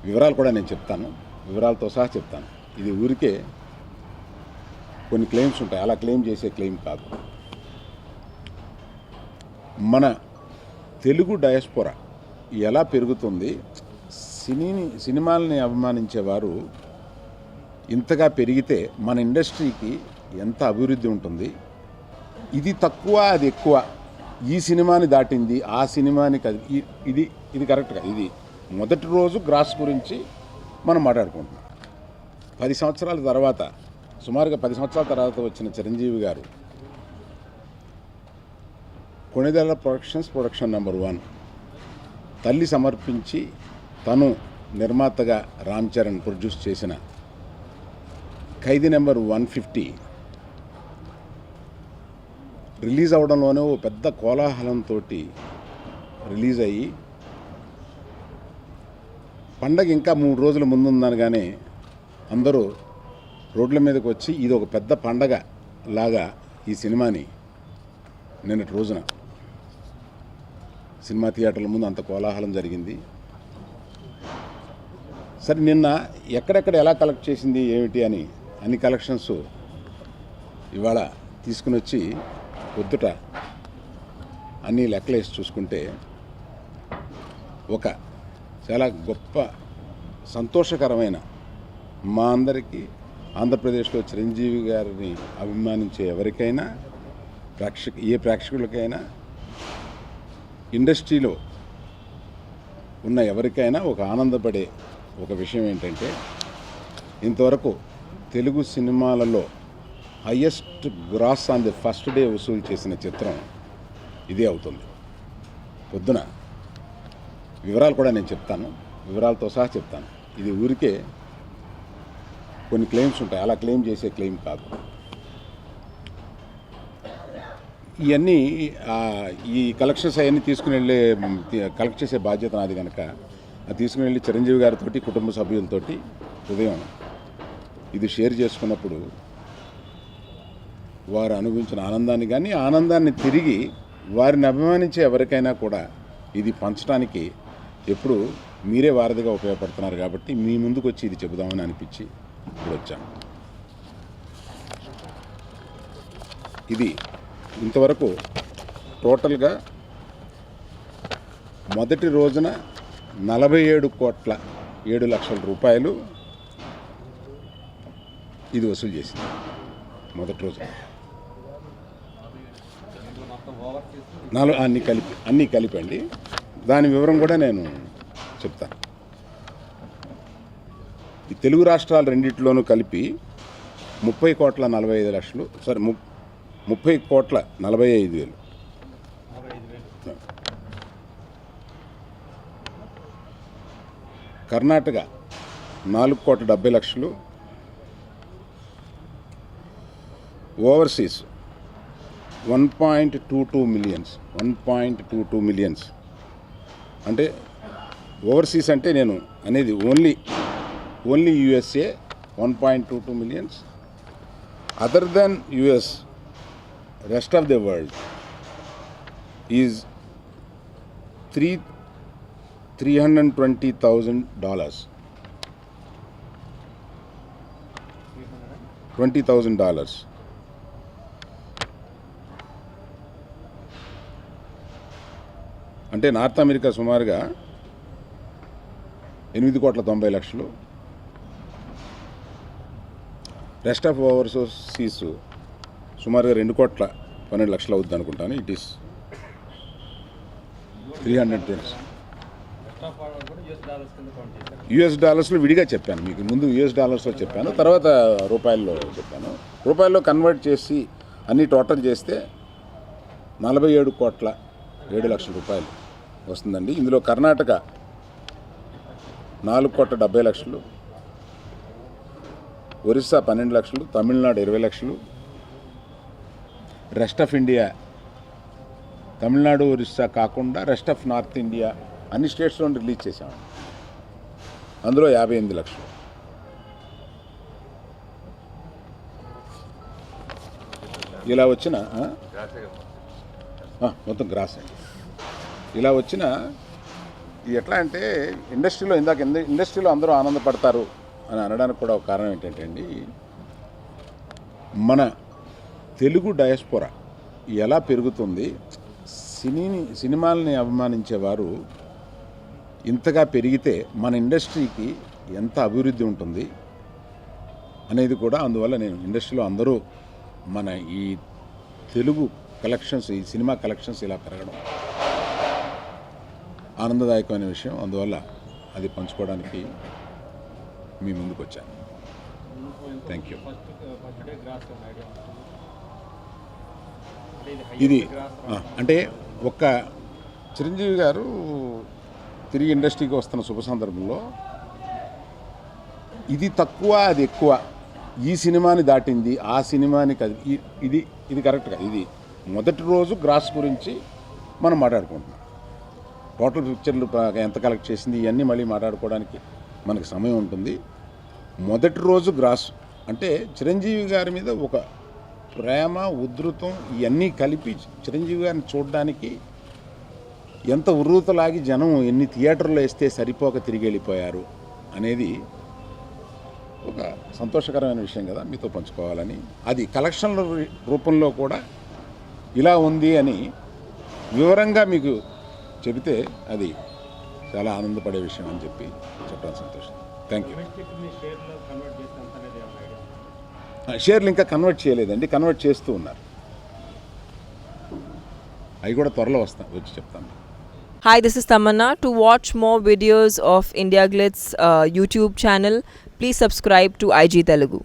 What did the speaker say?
వివరాలు కూడా నేను చెప్తాను, వివరాలతో సహా చెప్తాను. ఇది ఊరికే కొన్ని క్లెయిమ్స్ ఉంటాయి, అలా క్లెయిమ్ చేసే క్లెయిమ్ కాదు. మన తెలుగు డయాస్పోరా ఎలా పెరుగుతుంది, సినిమాలని అభిమానించేవారు ఇంతగా పెరిగితే మన ఇండస్ట్రీకి ఎంత అభివృద్ధి ఉంటుంది. ఇది తక్కువ అది ఎక్కువ, ఈ సినిమాని దాటింది ఆ సినిమాని కాదు, ఇది కరెక్ట్గా. ఇది మొదటి రోజు గ్రాస్ గురించి మనం మాట్లాడుకుంటున్నాం. 10 సంవత్సరాల తర్వాత, సుమారుగా 10 సంవత్సరాల తర్వాత వచ్చిన చిరంజీవి గారు కొణిదెల ప్రొడక్షన్ నెంబర్ 1 తల్లి సమర్పించి తను నిర్మాతగా రామ్ చరణ్ ప్రొడ్యూస్ చేసిన ఖైదీ నెంబర్ 150 రిలీజ్ అవడంలోనే ఓ పెద్ద కోలాహలంతో రిలీజ్ అయ్యి పండగ ఇంకా 3 రోజుల ముందుందనగానే అందరూ రోడ్ల మీదకి వచ్చి ఇది ఒక పెద్ద పండగ లాగా ఈ సినిమాని నిన్నటి రోజున సినిమా థియేటర్ల ముందు అంత కోలాహలం జరిగింది. సరే, నిన్న ఎక్కడెక్కడ ఎలా కలెక్ట్ చేసింది ఏమిటి అని అన్ని కలెక్షన్స్ ఇవాళ తీసుకుని వచ్చి పొద్దుట అన్నీ లెక్కలేసి చూసుకుంటే ఒక చాలా గొప్ప సంతోషకరమైన, మా అందరికీ ఆంధ్రప్రదేశ్లో చిరంజీవి గారిని అభిమానించే ఎవరికైనా, ఏ ప్రేక్షకులకైనా, ఇండస్ట్రీలో ఉన్న ఎవరికైనా ఒక ఆనందపడే ఒక విషయం ఏంటంటే, ఇంతవరకు తెలుగు సినిమాలలో highest gross on the first day వసూలు చేసిన చిత్రం ఇదే అవుతుంది. పొద్దున వివరాలు కూడా నేను చెప్తాను, వివరాలతో సహా చెప్తాను. ఇది ఊరికే కొన్ని క్లెయిమ్స్ ఉంటాయి, అలా క్లెయిమ్ చేసే క్లెయిమ్ కాదు. ఇవన్నీ ఈ కలెక్షన్స్ అవన్నీ తీసుకుని వెళ్ళే, కలెక్ట్ చేసే బాధ్యత నాది కనుక అది తీసుకుని వెళ్ళి చిరంజీవి గారితోటి, కుటుంబ సభ్యులతోటి ఉదయం ఇది షేర్ చేసుకున్నప్పుడు వారు అనుభవించిన ఆనందాన్ని కానీ, ఆనందాన్ని తిరిగి వారిని అభిమానించే ఎవరికైనా కూడా ఇది పంచడానికి ఎప్పుడు మీరే వారధిగా ఉపయోగపడుతున్నారు కాబట్టి మీ ముందుకు వచ్చి ఇది చెబుదామని అనిపించి ఇప్పుడు వచ్చాను. ఇది ఇంతవరకు టోటల్గా మొదటి రోజున 47,07,00,000 రూపాయలు ఇది వసూలు చేసింది మొదటి రోజు. అన్నీ కలిపండి. దాని వివరం కూడా నేను చెప్తాను. ఈ తెలుగు రాష్ట్రాలు రెండింటిలోనూ కలిపి 30,45,00,000, సారీ 30,45,000. కర్ణాటక 4,70,00,000. Overseas 1.22 millions. అంటే ఓవర్సీస్ అంటే నేను అనేది only USA 1.22 millions. Other than US, rest of the world is $320,000. $20,000. అంటే నార్త్ అమెరికా సుమారుగా 8,90,00,000. రెస్ట్ ఆఫ్ ఓవర్సీస్ సుమారుగా 2,12,00,000 అవుద్ది అనుకుంటాను. It is 310. యుఎస్ డాలర్స్లో విడిగా చెప్పాను మీకు ముందు, యుఎస్ డాలర్స్లో చెప్పాను, తర్వాత రూపాయల్లో చెప్పాను. రూపాయల్లో కన్వర్ట్ చేసి అన్నీ టోటల్ చేస్తే 47,07,00,000 రూపాయలు వస్తుందండి. ఇందులో Karnataka 4,70,00,000, Orissa 12,00,000, Tamil Nadu 20,00,000. Rest of India, Tamil Nadu Orissa కాకుండా రెస్ట్ ఆఫ్ నార్త్ ఇండియా అన్ని స్టేట్స్లో రిలీజ్ చేశాము. అందులో 58,00,000. ఇలా వచ్చిన మొత్తం గ్రాస్ అండి. ఇలా వచ్చిన ఇది ఎట్లా అంటే ఇండస్ట్రీలో ఇండస్ట్రీలో అందరూ ఆనందపడతారు అని అనడానికి కూడా ఒక కారణం ఏంటంటే అండి, మన తెలుగు డయాస్పోరా ఎలా పెరుగుతుంది, సినిమాల్ని అభిమానించేవారు ఇంతగా పెరిగితే మన ఇండస్ట్రీకి ఎంత అభివృద్ధి ఉంటుంది అనేది కూడా అందువల్ల నేను ఇండస్ట్రీలో అందరూ మన ఈ తెలుగు కలెక్షన్స్, ఈ సినిమా కలెక్షన్స్ ఇలా పెరగడం ఆనందదాయకమైన విషయం. అందువల్ల అది పంచుకోవడానికి మీ ముందుకు వచ్చాను. Thank you. ఇది అంటే ఒక్క చిరంజీవి గారు తిరిగి ఇండస్ట్రీకి వస్తున్న శుభ సందర్భంలో ఇది తక్కువ అది ఎక్కువ, ఈ సినిమాని దాటింది ఆ సినిమాని కాదు, ఇది కరెక్ట్గా ఇది మొదటి రోజు గ్రాస్ గురించి మనం మాట్లాడుకుంటున్నాం. టోటల్ పిక్చర్లు ఎంత కలెక్ట్ చేసింది ఇవన్నీ మళ్ళీ మాట్లాడుకోవడానికి మనకి సమయం ఉంటుంది. మొదటి రోజు గ్రాస్ అంటే చిరంజీవి గారి మీద ఒక ప్రేమ, ఉధృతం ఇవన్నీ కలిపి చిరంజీవి గారిని చూడడానికి ఎంత ఉర్రూతలాగి జనం ఎన్ని థియేటర్లో వేస్తే సరిపోక తిరిగి వెళ్ళిపోయారు అనేది ఒక సంతోషకరమైన విషయం కదా, మీతో పంచుకోవాలని. అది కలెక్షన్ల రూపంలో కూడా ఇలా ఉంది అని వివరంగా మీకు చెబితే అది చాలా ఆనందపడే విషయం అని చెప్పి చెప్పడం సంతోషం. Thank you. షేర్లు ఇంకా కన్వర్ట్ చేయలేదండి, కన్వర్ట్ చేస్తూ ఉన్నారు. అవి కూడా త్వరలో వచ్చి చెప్తాను. Hi, this is Tamanna. To watch more videos of India Glitz YouTube channel, please subscribe to IG Telugu.